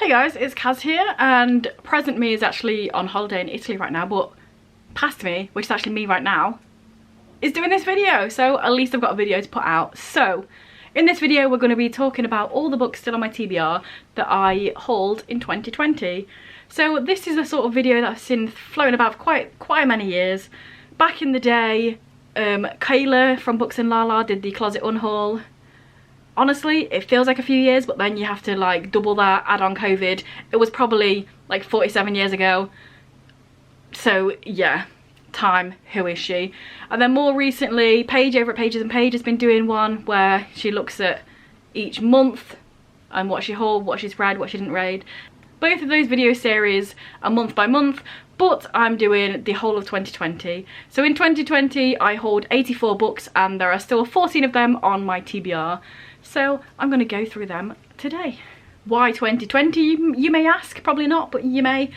Hey guys, it's Kaz here, and present me is actually on holiday in Italy right now, but past me, which is actually me right now, is doing this video, so at least I've got a video to put out. So in this video we're going to be talking about all the books still on my TBR that I hauled in 2020. So this is a sort of video that I've seen floating about for quite many years. Back in the day, Kayla from Books and Lala did the Closet Unhaul. Honestly, it feels like a few years, but then you have to like double that, add on COVID. It was probably like 47 years ago. So yeah, time, who is she? And then more recently, Paige over at Pages and Paige has been doing one where she looks at each month and what she hauled, what she's read, what she didn't read. Both of those video series are month by month, but I'm doing the whole of 2020. So in 2020, I hauled 84 books and there are still 14 of them on my TBR. So I'm going to go through them today. Why 2020, you may ask? Probably not, but you may.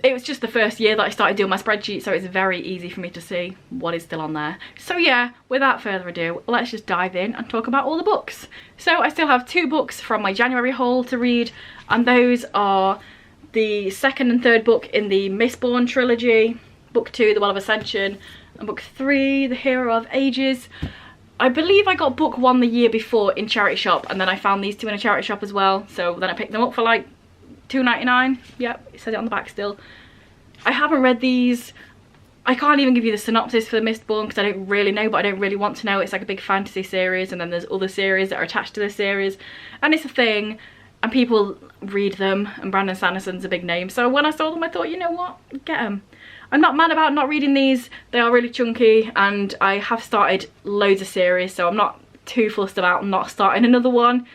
It was just the first year that I started doing my spreadsheet, so it's very easy for me to see what is still on there. So yeah, without further ado, let's just dive in and talk about all the books. So I still have 2 books from my January haul to read, and those are the second and third book in the Mistborn trilogy, book 2, The Well of Ascension, and book 3, The Hero of Ages. I believe I got book 1 the year before in charity shop, and then I found these 2 in a charity shop as well, so then I picked them up for like £2.99. Yep, it says it on the back still. I haven't read these. I can't even give you the synopsis for the Mistborn because I don't really know, but I don't really want to know. It's like a big fantasy series, and then there's other series that are attached to this series, and it's a thing and people read them, and Brandon Sanderson's a big name, so when I saw them I thought, you know what, get them. I'm not mad about not reading these. They are really chunky, and I have started loads of series, so I'm not too fussed about not starting another one.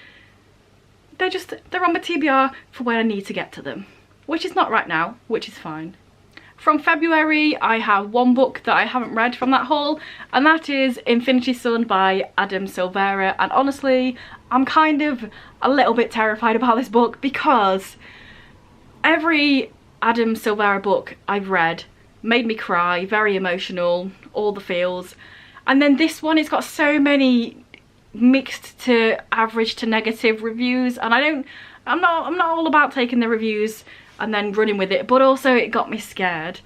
They're on my TBR for when I need to get to them, which is not right now, which is fine. From February, I have 1 book that I haven't read from that haul, and that is Infinity Sun by Adam Silvera. And honestly, I'm kind of a little bit terrified about this book because every Adam Silvera book I've read made me cry, very emotional, all the feels. And then this one, it's got so many mixed to average to negative reviews, and I'm not all about taking the reviews and then running with it, but also it got me scared.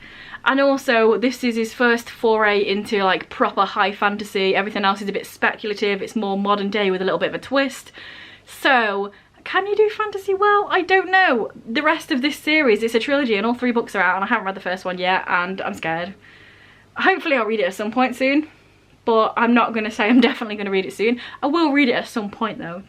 And also this is his first foray into like proper high fantasy. Everything else is a bit speculative, it's more modern day with a little bit of a twist. So can you do fantasy well? I don't know. The rest of this series, it's a trilogy and all 3 books are out, and I haven't read the first one yet and I'm scared. Hopefully I'll read it at some point soon, but I'm not going to say I'm definitely going to read it soon. I will read it at some point though.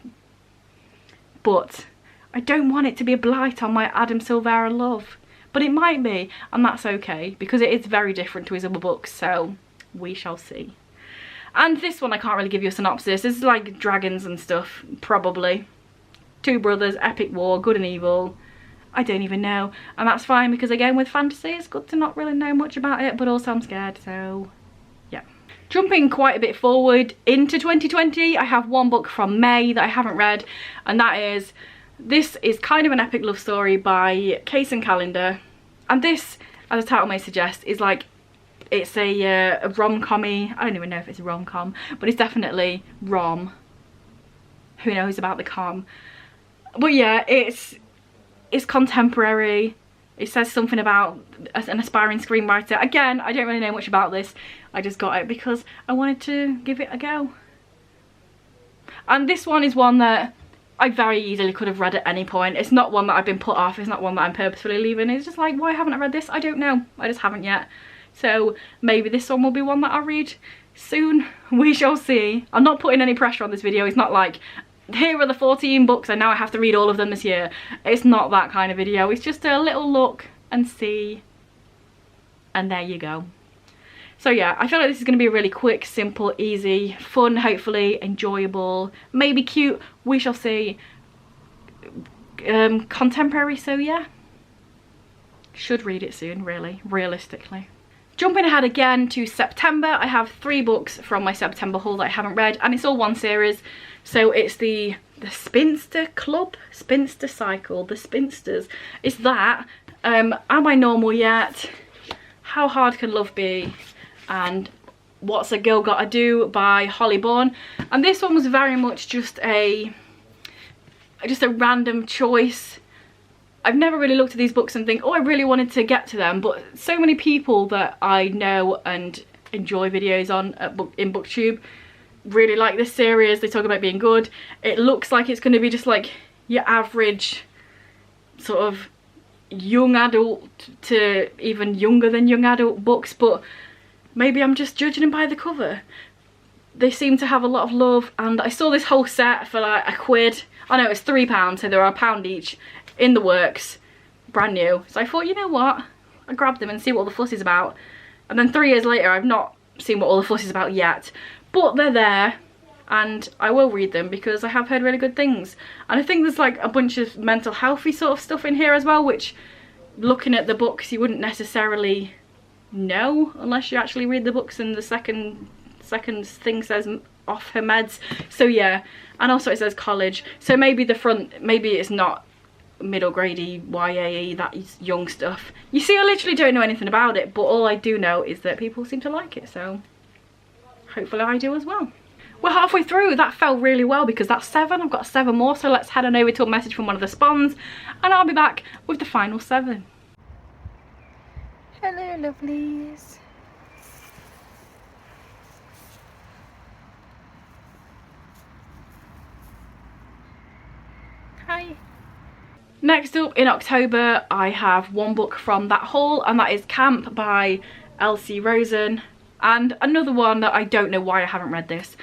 But I don't want it to be a blight on my Adam Silvera love. But it might be, and that's okay, because it is very different to his other books, so we shall see. And this one I can't really give you a synopsis. This is like dragons and stuff, probably. 2 brothers, epic war, good and evil. I don't even know. And that's fine, because again with fantasy it's good to not really know much about it, but also I'm scared, so yeah. Jumping quite a bit forward into 2020, I have 1 book from May that I haven't read, and this is kind of an epic love story by Case and Calendar. And this, as the title may suggest, is like, it's a rom-com-y. I don't even know if it's a rom-com, but it's definitely rom. Who knows about the com? But yeah, it's contemporary. It says something about an aspiring screenwriter. Again, I don't really know much about this. I just got it because I wanted to give it a go. And this one is one that I very easily could have read at any point. It's not one that I've been put off. It's not one that I'm purposefully leaving. It's just like, why haven't I read this? I don't know. I just haven't yet. So maybe this one will be one that I'll read soon. We shall see. I'm not putting any pressure on this video. It's not like, here are the 14 books and now I have to read all of them this year. It's not that kind of video. It's just a little look and see. And there you go. So yeah, I feel like this is going to be a really quick, simple, easy, fun, hopefully, enjoyable, maybe cute, we shall see, contemporary, so yeah. Should read it soon, really, realistically. Jumping ahead again to September, I have 3 books from my September haul that I haven't read, and it's all one series. So it's the Spinster Club, Spinster Cycle, the Spinsters. It's that. Am I normal yet? How Hard Can Love Be? And What's a Girl Gotta Do by Holly Bourne. And this one was very much just a random choice I've never really looked at these books and think, oh, I really wanted to get to them, but so many people that I know and enjoy videos on in BookTube really like this series. They talk about being good. It looks like it's going to be just like your average sort of young adult to even younger than young adult books, but maybe I'm just judging them by the cover. They seem to have a lot of love, and I saw this whole set for like £1. I know it's £3, so they're £1 each in the works, brand new. So I thought, you know what, I grabbed them and see what all the fuss is about. And then 3 years later, I've not seen what all the fuss is about yet, but they're there and I will read them because I have heard really good things. And I think there's like a bunch of mental healthy sort of stuff in here as well, which looking at the books you wouldn't necessarily know unless you actually read the books, and the second thing says off her meds. So yeah, and also it says college, so maybe the front, maybe it's not middle grade-y YAE, that is young stuff. You see, I literally don't know anything about it, but all I do know is that people seem to like it, so hopefully I do as well. We're halfway through. That fell really well because that's 7. I've got 7 more, so let's head on over to a message from one of the spons and I'll be back with the final 7. Hello lovelies. Hi. Next up in October I have one book from that haul, and that is Camp by Elsie Rosen, and another one that I don't know why I haven't read this.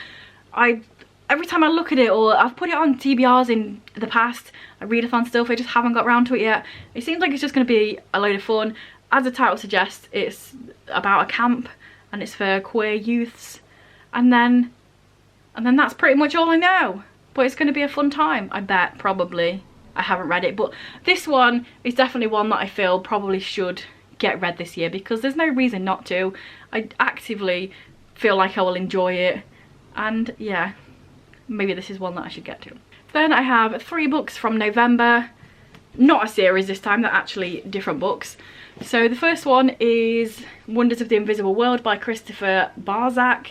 Every time I look at it, or I've put it on TBRs in the past, I readathon stuff, I just haven't got around to it yet. It seems like it's just going to be a load of fun. As the title suggests, it's about a camp and it's for queer youths, and then that's pretty much all I know. But it's going to be a fun time, I bet, probably. I haven't read it, but this one is definitely one that I feel probably should get read this year because there's no reason not to. I actively feel like I will enjoy it, and yeah, maybe this is one that I should get to. Then I have 3 books from November, not a series this time, they're actually different books. So the first one is Wonders of the Invisible World by Christopher Barzak.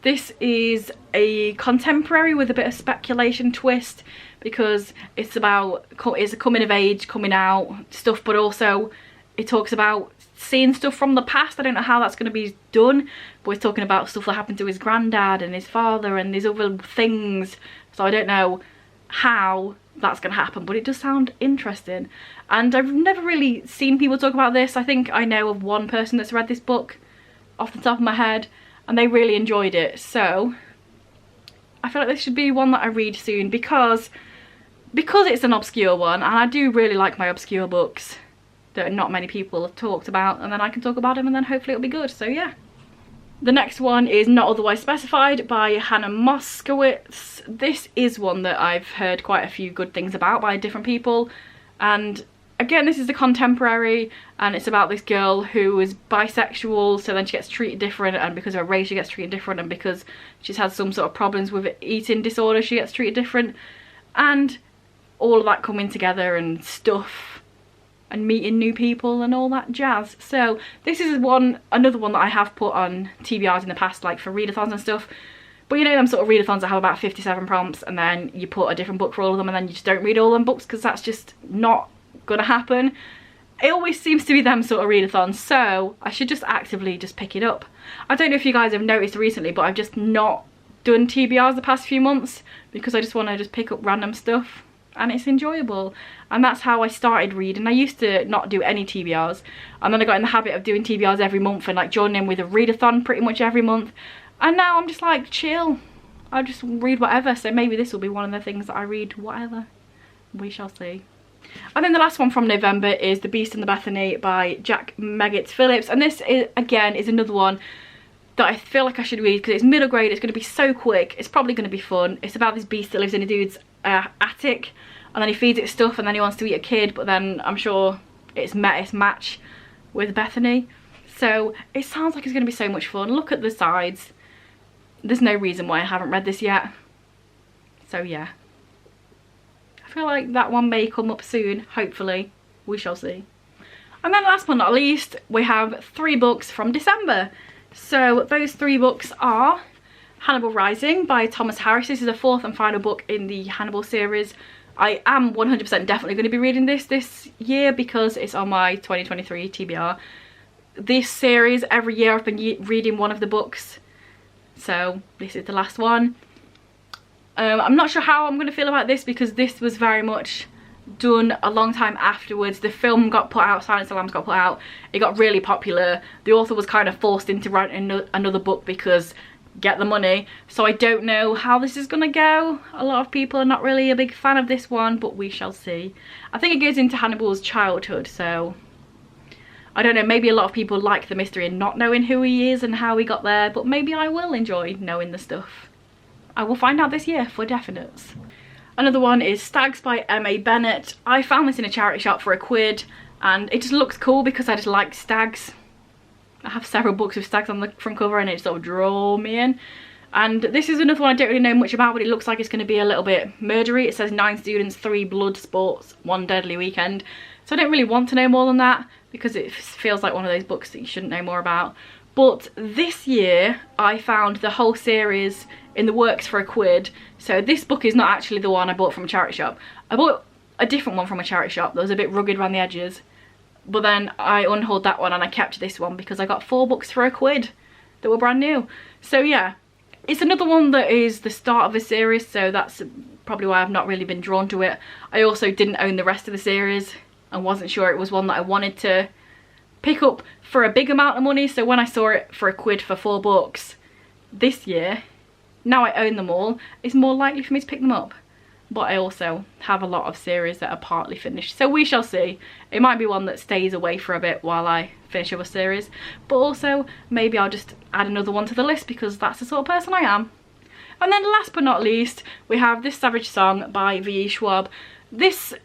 This is a contemporary with a bit of speculation twist because it's about, it's a coming of age, coming out stuff, but also it talks about seeing stuff from the past. I don't know how that's going to be done, but it's talking about stuff that happened to his granddad and his father and these other things. So I don't know how that's going to happen, but it does sound interesting. And I've never really seen people talk about this. I think I know of one person that's read this book off the top of my head, and they really enjoyed it. So I feel like this should be one that I read soon because it's an obscure one, and I do really like my obscure books that not many people have talked about, and then I can talk about them and then hopefully it'll be good. So yeah. The next one is Not Otherwise Specified by Hannah Moskowitz. This is one that I've heard quite a few good things about by different people, and again, this is a contemporary, and it's about this girl who is bisexual, so then she gets treated different, and because of her race she gets treated different, and because she's had some sort of problems with eating disorder she gets treated different, and all of that coming together and stuff and meeting new people and all that jazz. So this is another one that I have put on TBRs in the past, like for readathons and stuff. But you know them sort of readathons that have about 57 prompts and then you put a different book for all of them and then you just don't read all them books because that's just not gonna happen. It always seems to be them sort of readathons, so I should just actively just pick it up. I don't know if you guys have noticed recently, but I've just not done TBRs the past few months because I just want to just pick up random stuff and it's enjoyable. And that's how I started reading. I used to not do any TBRs, and then I got in the habit of doing TBRs every month and like joining in with a readathon pretty much every month, and now I'm just like chill, I'll just read whatever. So maybe this will be one of the things that I read whatever, we shall see. And then the last one from November is The Beast and the Bethany by Jack Meggitt Phillips, and this is again is another one that I feel like I should read because it's middle grade, it's going to be so quick, it's probably going to be fun. It's about this beast that lives in a dude's attic, and then he feeds it stuff and then he wants to eat a kid, but then I'm sure it's met its match with Bethany. So it sounds like it's going to be so much fun. Look at the sides. There's no reason why I haven't read this yet. So yeah. I feel like that one may come up soon, hopefully. We shall see. And then last but not least, we have 3 books from December. So those 3 books are Hannibal Rising by Thomas Harris. This is the 4th and final book in the Hannibal series. I am 100% definitely going to be reading this year because it's on my 2023 TBR. This series, every year I've been reading one of the books, so this is the last one. I'm not sure how I'm going to feel about this because this was very much done a long time afterwards. The film got put out, Silence of the Lambs got put out, it got really popular. The author was kind of forced into writing another book because get the money. So I don't know how this is gonna go. A lot of people are not really a big fan of this one, but we shall see. I think it goes into Hannibal's childhood, so I don't know, maybe a lot of people like the mystery and not knowing who he is and how he got there, but maybe I will enjoy knowing the stuff. I will find out this year for definite. Another one is Stags by M.A. Bennett. I found this in a charity shop for £1 and it just looks cool because I just like stags. I have several books with stags on the front cover and it sort of drew me in. And this is another one I don't really know much about, but it looks like it's going to be a little bit murdery. It says 9 students, 3 blood sports, 1 deadly weekend. So I don't really want to know more than that because it feels like one of those books that you shouldn't know more about. But this year I found the whole series in the works for £1. So this book is not actually the one I bought from a charity shop. I bought a different one from a charity shop that was a bit rugged around the edges. But then I unhauled that one and I kept this one because I got 4 books for £1 that were brand new. So yeah, it's another one that is the start of a series, so that's probably why I've not really been drawn to it. I also didn't own the rest of the series and wasn't sure it was one that I wanted to pick up for a big amount of money. So when I saw it for £1 for 4 books this year, now I own them all, it's more likely for me to pick them up. But I also have a lot of series that are partly finished, so we shall see. It might be one that stays away for a bit while I finish other series, but also maybe I'll just add another one to the list because that's the sort of person I am. And then last but not least, we have This Savage Song by V.E. Schwab. This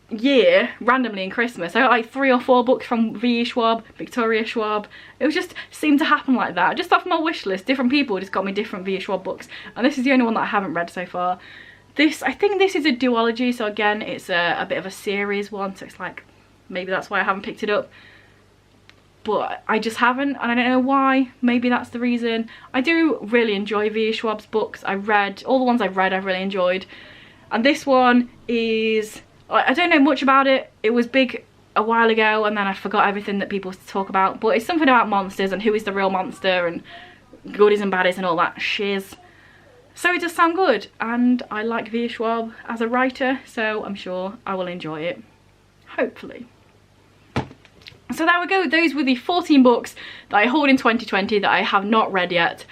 year, randomly in Christmas, I got like 3 or 4 books from V.E. Schwab, Victoria Schwab. It was just seemed to happen like that, just off my wish list. Different people just got me different V.E. Schwab books, and this is the only one that I haven't read so far. I think this is a duology, so again it's a bit of a series one, so it's like maybe that's why I haven't picked it up, but I just haven't, and I don't know why. Maybe that's the reason. I do really enjoy V.E. Schwab's books. All the ones I've read I've really enjoyed, and this one is, I don't know much about it. It was big a while ago and then I forgot everything that people talk about, but it's something about monsters and who is the real monster and goodies and baddies and all that shiz. So it does sound good, and I like V.E. Schwab as a writer, so I'm sure I will enjoy it, hopefully. So there we go, those were the 14 books that I hauled in 2020 that I have not read yet.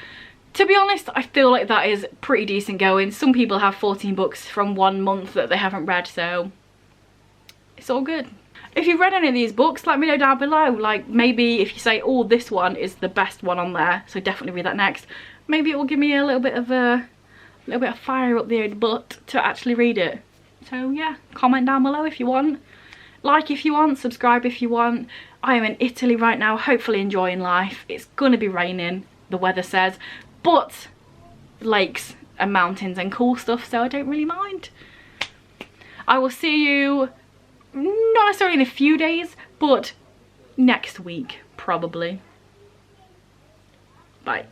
To be honest, I feel like that is pretty decent going. Some people have 14 books from 1 month that they haven't read, so it's all good. If you've read any of these books, let me know down below. Like, maybe if you say, oh, this one is the best one on there, so definitely read that next, maybe it will give me a little bit of fire up the old butt to actually read it. So yeah, comment down below if you want, like if you want, subscribe if you want. I am in Italy right now, hopefully enjoying life. It's gonna be raining, the weather says, but lakes and mountains and cool stuff, so I don't really mind. I will see you not necessarily in a few days, but next week probably. Bye.